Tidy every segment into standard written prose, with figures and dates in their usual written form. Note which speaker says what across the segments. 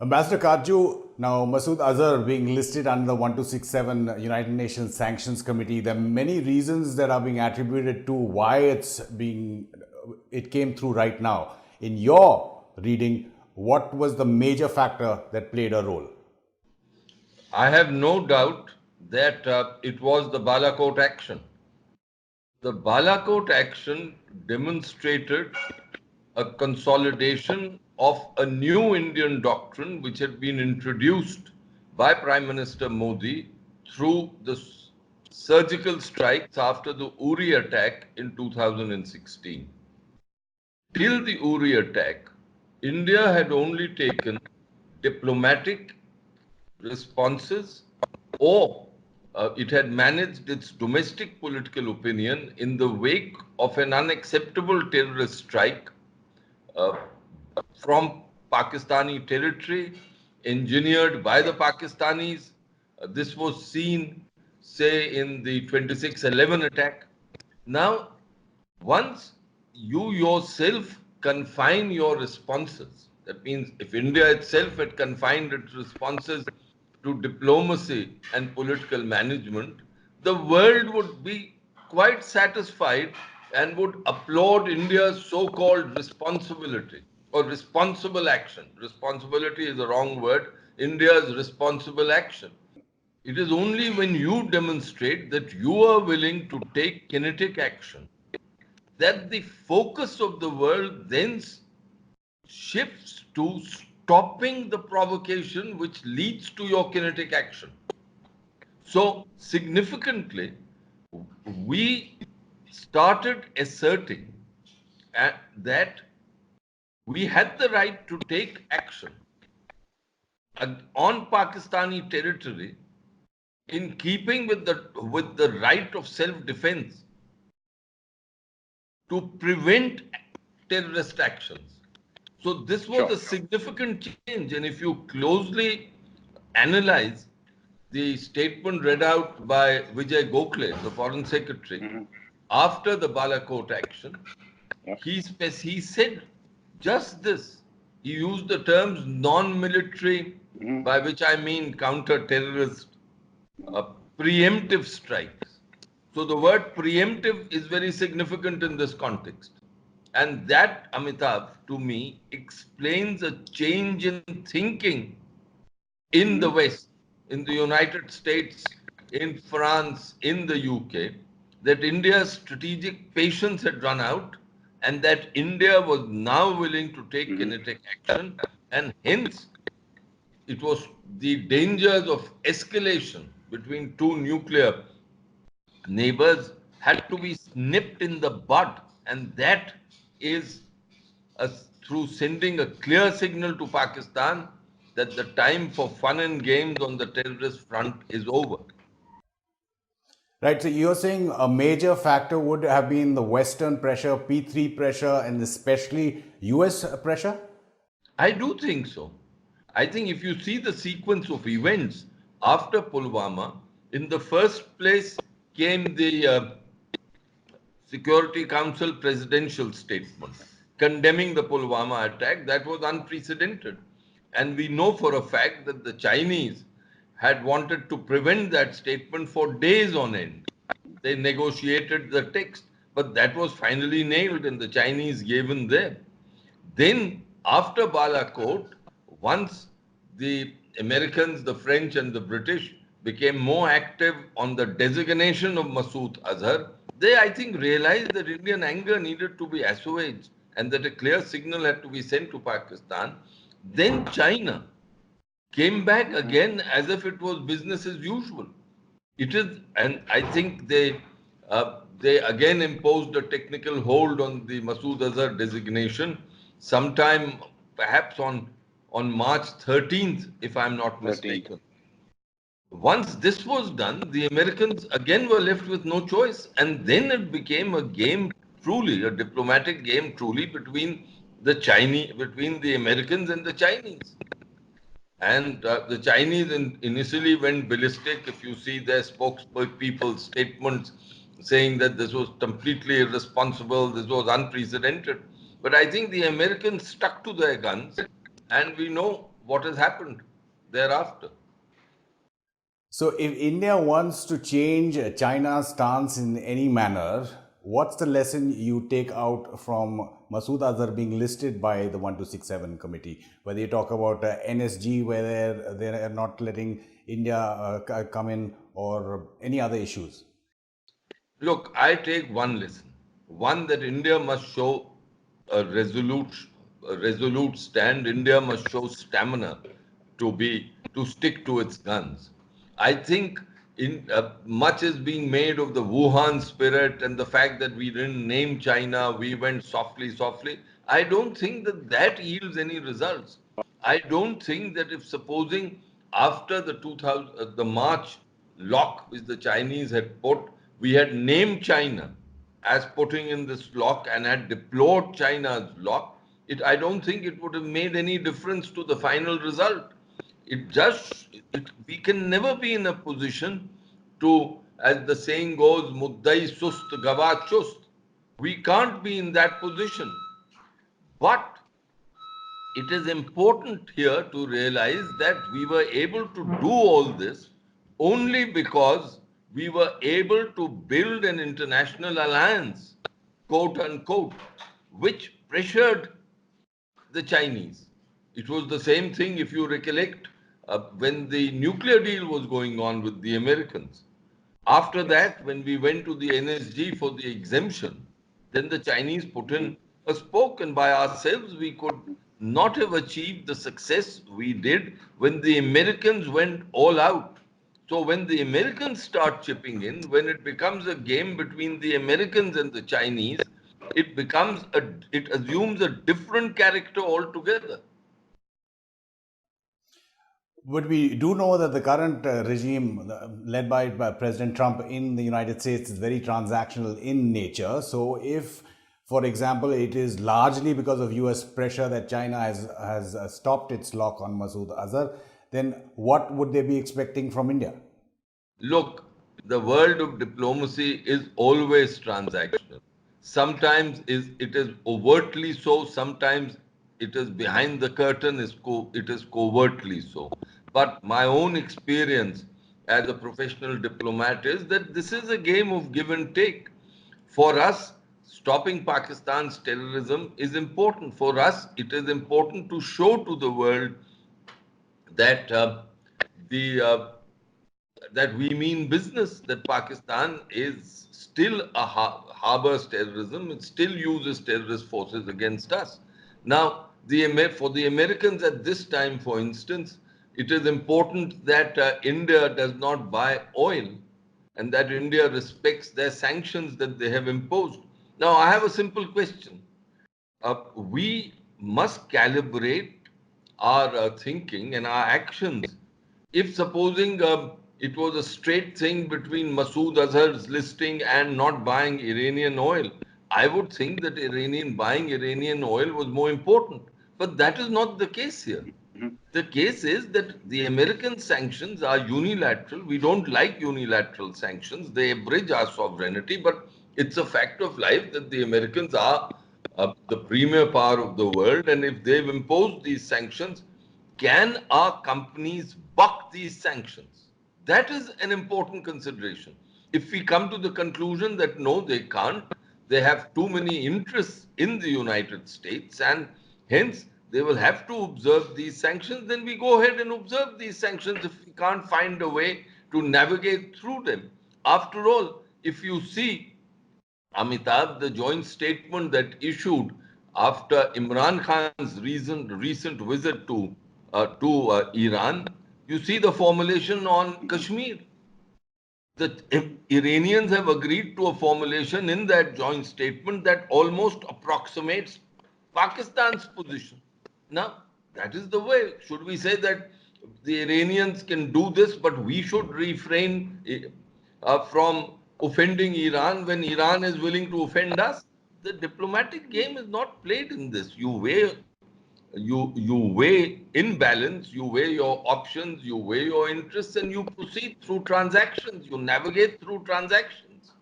Speaker 1: Ambassador Katju, now Masood Azhar being listed under the 1267 United Nations Sanctions Committee, there are many reasons that are being attributed to why it came through right now. In your reading, what was the major factor that played a role?
Speaker 2: I have no doubt that it was the Balakot action. The Balakot action demonstrated a consolidation of a new Indian doctrine which had been introduced by Prime Minister Modi through the surgical strikes after the Uri attack in 2016. Till the Uri attack, India had only taken diplomatic responses, or it had managed its domestic political opinion in the wake of an unacceptable terrorist strike uh, from Pakistani territory, engineered by the Pakistanis. This was seen, say, in the 2611 attack. Now, once you yourself confine your responses, that means if India itself had confined its responses to diplomacy and political management, the world would be quite satisfied and would applaud India's so called responsibility or responsible action. Responsibility is the wrong word. India's responsible action. It is only when you demonstrate that you are willing to take kinetic action that the focus of the world then shifts to stopping the provocation which leads to your kinetic action. So, significantly, we started asserting that we had the right to take action on Pakistani territory in keeping with the right of self-defense to prevent terrorist actions. So this was a significant change, and if you closely analyze the statement read out by Vijay Gokhale, the Foreign Secretary, after the Balakot action, he said just this. He used the terms non-military, by which I mean counter-terrorist, preemptive strikes. So the word preemptive is very significant in this context. And that, Amitabh, to me, explains a change in thinking in the West, in the United States, in France, in the UK, that India's strategic patience had run out and that India was now willing to take kinetic action, and hence it was the dangers of escalation between two nuclear neighbors had to be nipped in the bud, and that is through sending a clear signal to Pakistan that the time for fun and games on the terrorist front is over.
Speaker 1: Right, so you're saying a major factor would have been the Western pressure, P3 pressure, and especially US pressure?
Speaker 2: I do think so. I think if you see the sequence of events after Pulwama, in the first place came the Security Council presidential statement condemning the Pulwama attack. That was unprecedented. And we know for a fact that the Chinese had wanted to prevent that statement for days on end. They negotiated the text, but that was finally nailed and the Chinese gave in there. Then, after Balakot, once the Americans, the French, and the British became more active on the designation of Masood Azhar, they, I think, realized that Indian anger needed to be assuaged and that a clear signal had to be sent to Pakistan. Then China came back again as if it was business as usual. It is, and I think they again imposed a technical hold on the Masood Azhar designation sometime perhaps on March 13th, if I'm not mistaken. Once this was done, the Americans again were left with no choice, and then it became a game, truly a diplomatic game, truly between between the Americans and the Chinese. And the Chinese initially went ballistic. If you see their spokespeople's statements saying that this was completely irresponsible, this was unprecedented. But I think the Americans stuck to their guns, and we know what has happened thereafter.
Speaker 1: So, if India wants to change China's stance in any manner, what's the lesson you take out from Masood Azhar being listed by the 1267 committee? Whether you talk about NSG, where they are not letting India come in, or any other issues?
Speaker 2: Look, I take one lesson. One, that India must show a resolute stand. India must show stamina to stick to its guns. I think much is being made of the Wuhan spirit and the fact that we didn't name China, we went softly, softly. I don't think that that yields any results. I don't think that if supposing after the 2000, the March lock which the Chinese had put, we had named China as putting in this lock and had deplored China's lock, I don't think it would have made any difference to the final result. We can never be in a position to, as the saying goes, muddai sust gava chust. We can't be in that position. But it is important here to realize that we were able to do all this only because we were able to build an international alliance, quote unquote, which pressured the Chinese. It was the same thing, if you recollect, when the nuclear deal was going on with the Americans. After that, when we went to the NSG for the exemption, then the Chinese put in a spoke, and by ourselves we could not have achieved the success we did when the Americans went all out. So when the Americans start chipping in, when it becomes a game between the Americans and the Chinese, it assumes a different character altogether.
Speaker 1: But we do know that the current regime led by President Trump in the United States is very transactional in nature. So, if, for example, it is largely because of US pressure that China has stopped its lock on Masood Azhar, then what would they be expecting from India?
Speaker 2: Look, the world of diplomacy is always transactional. Sometimes it is overtly so, sometimes it is behind the curtain, it is covertly so. But my own experience as a professional diplomat is that this is a game of give and take. For us, stopping Pakistan's terrorism is important. For us, it is important to show to the world that the that we mean business, that Pakistan is still harbors terrorism, it still uses terrorist forces against us. Now, for the Americans at this time, for instance, it is important that India does not buy oil and that India respects their sanctions that they have imposed. Now, I have a simple question. We must calibrate our thinking and our actions. If supposing it was a straight thing between Masood Azhar's listing and not buying Iranian oil, I would think that buying Iranian oil was more important. But that is not the case here. The case is that the American sanctions are unilateral. We don't like unilateral sanctions. They abridge our sovereignty, but it's a fact of life that the Americans are the premier power of the world. And if they've imposed these sanctions, can our companies buck these sanctions? That is an important consideration. If we come to the conclusion that no, they can't, they have too many interests in the United States and hence they will have to observe these sanctions, then we go ahead and observe these sanctions if we can't find a way to navigate through them. After all, if you see, Amitabh, the joint statement that issued after Imran Khan's recent visit to Iran, you see the formulation on Kashmir. The Iranians have agreed to a formulation in that joint statement that almost approximates Pakistan's position. Now, that is the way. Should we say that the Iranians can do this, but we should refrain from offending Iran when Iran is willing to offend us? The diplomatic game is not played in this. You weigh in balance, you weigh your options, you weigh your interests, and you proceed through transactions. You navigate through transactions.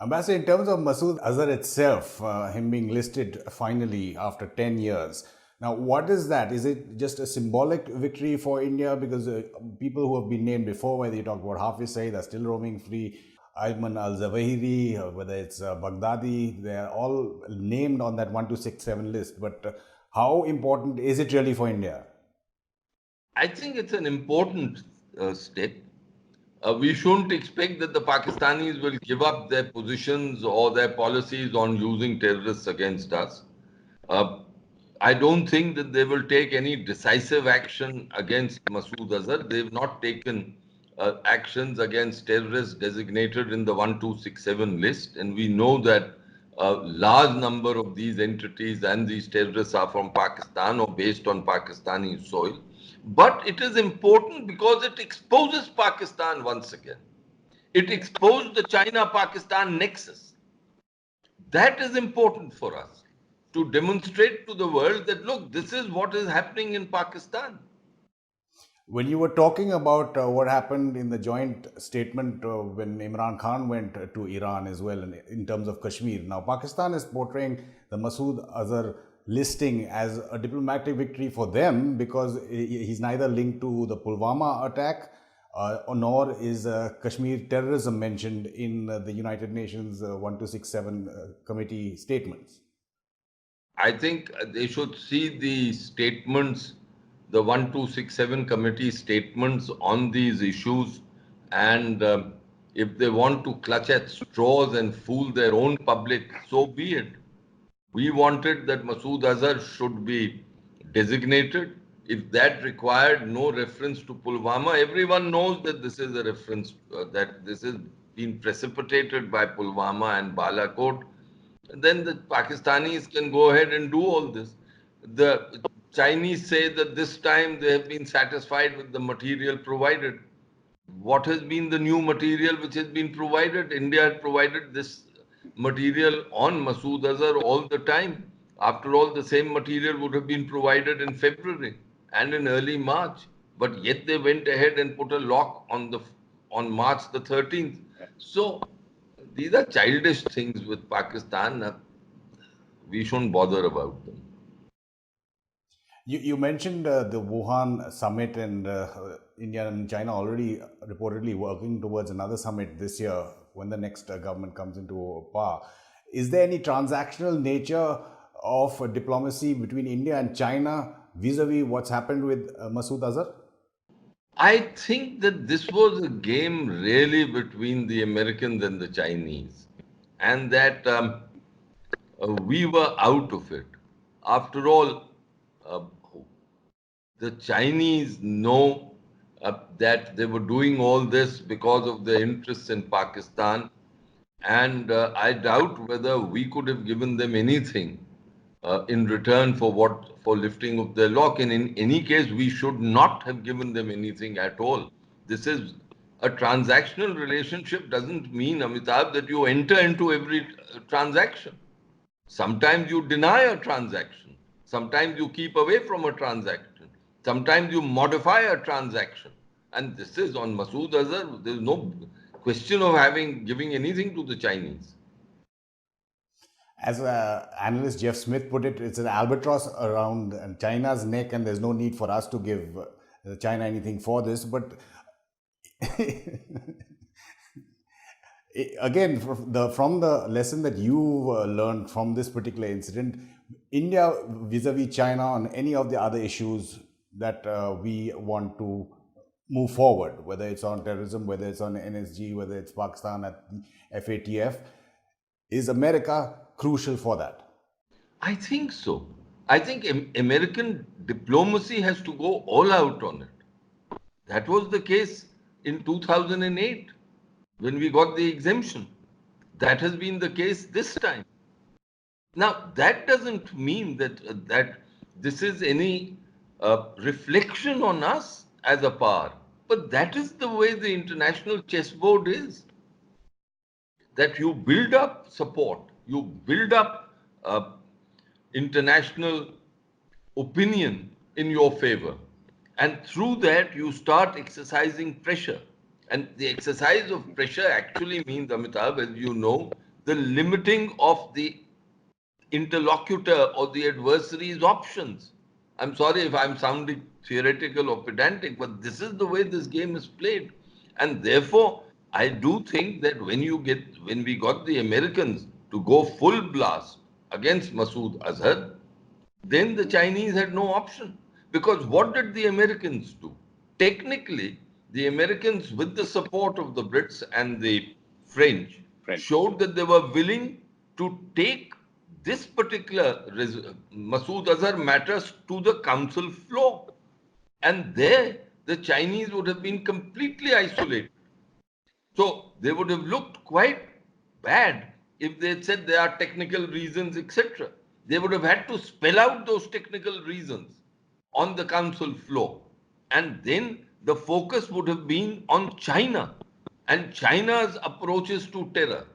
Speaker 1: Ambassador, in terms of Masood Azhar itself, him being listed finally after 10 years, Now, what is that? Is it just a symbolic victory for India? Because people who have been named before, whether you talk about Hafiz Saeed, are still roaming free. Ayman al-Zawahiri, whether it's Baghdadi, they are all named on that 1267 list. But how important is it really for India?
Speaker 2: I think it's an important step. We shouldn't expect that the Pakistanis will give up their positions or their policies on using terrorists against us. Uh, I don't think that they will take any decisive action against Masood Azhar. They've not taken actions against terrorists designated in the 1267 list. And we know that a large number of these entities and these terrorists are from Pakistan or based on Pakistani soil. But it is important because it exposes Pakistan once again. It exposed the China-Pakistan nexus. That is important for us to demonstrate to the world that, look, this is what is happening in Pakistan.
Speaker 1: When you were talking about what happened in the joint statement when Imran Khan went to Iran as well in terms of Kashmir, now Pakistan is portraying the Masood Azhar listing as a diplomatic victory for them because he's neither linked to the Pulwama attack nor is Kashmir terrorism mentioned in the United Nations 1267 committee statements.
Speaker 2: I think they should see the statements, the 1267 committee statements on these issues, and if they want to clutch at straws and fool their own public, so be it. We wanted that Masood Azhar should be designated. If that required no reference to Pulwama, everyone knows that this is a reference, that this has been precipitated by Pulwama and Balakot. Then the Pakistanis can go ahead and do all this. The Chinese say that this time they have been satisfied with the material provided. What has been the new material which has been provided? India had provided this material on Masood Azhar all the time. After all, the same material would have been provided in February and in early March, but yet they went ahead and put a lock on March the 13th. So these are childish things with Pakistan. We shouldn't bother about them.
Speaker 1: You mentioned the Wuhan summit and India and China already reportedly working towards another summit this year when the next government comes into power. Is there any transactional nature of diplomacy between India and China vis-a-vis what's happened with Masood Azhar?
Speaker 2: I think that this was a game really between the Americans and the Chinese, and that we were out of it. After all, uh, the Chinese know that they were doing all this because of their interests in Pakistan, and I doubt whether we could have given them anything in return for lifting of their lock. And in any case, we should not have given them anything at all. This is a transactional relationship. Doesn't mean, Amitabh, that you enter into every transaction. Sometimes you deny a transaction. Sometimes you keep away from a transaction. Sometimes you modify a transaction. And this is on Masood Azhar. There is no question of giving anything to the Chinese.
Speaker 1: As analyst Jeff Smith put it, it's an albatross around China's neck, and there's no need for us to give China anything for this. But again, from the lesson that you learned from this particular incident, India vis-a-vis China on any of the other issues that we want to move forward, whether it's on terrorism, whether it's on NSG, whether it's Pakistan at FATF, is America crucial for that?
Speaker 2: I think so. I think American diplomacy has to go all out on it. That was the case in 2008 when we got the exemption. That has been the case this time. Now, that doesn't mean that this is any reflection on us as a power, but that is the way the international chessboard is. That you build up support, you build up international opinion in your favor, and through that you start exercising pressure. And the exercise of pressure actually means, Amitabh, as you know, the limiting of the interlocutor or the adversary's options. I'm sorry if I'm sounding theoretical or pedantic, but this is the way this game is played. And therefore, I do think that when we got the Americans to go full blast against Masood Azhar, then the Chinese had no option. Because what did the Americans do? Technically, the Americans, with the support of the Brits and the French, showed that they were willing to take this particular Masood Azhar matters to the council floor. And there, the Chinese would have been completely isolated. So they would have looked quite bad if they had said there are technical reasons, etc. They would have had to spell out those technical reasons on the council floor. And then the focus would have been on China and China's approaches to terror.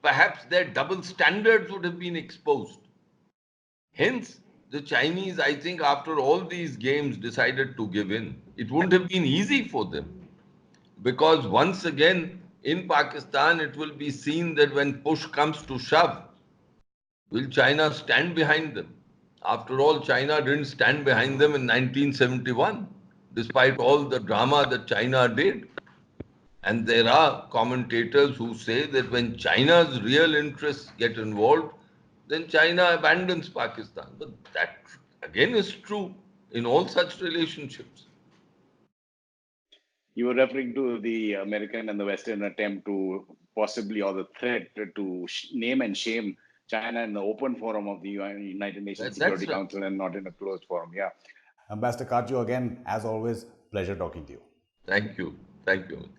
Speaker 2: Perhaps their double standards would have been exposed. Hence, the Chinese, I think, after all these games, decided to give in. It wouldn't have been easy for them because once again, in Pakistan, it will be seen that when push comes to shove, will China stand behind them? After all, China didn't stand behind them in 1971, despite all the drama that China did. And there are commentators who say that when China's real interests get involved, then China abandons Pakistan. But that again is true in all such relationships.
Speaker 3: You were referring to the American and the Western attempt to possibly, or the threat to name and shame China in the open forum of the United Nations
Speaker 2: That's
Speaker 3: Security
Speaker 2: right.
Speaker 3: Council and not in a closed forum. Yeah.
Speaker 1: Ambassador Katju, again, as always, pleasure talking to you.
Speaker 2: Thank you. Thank you.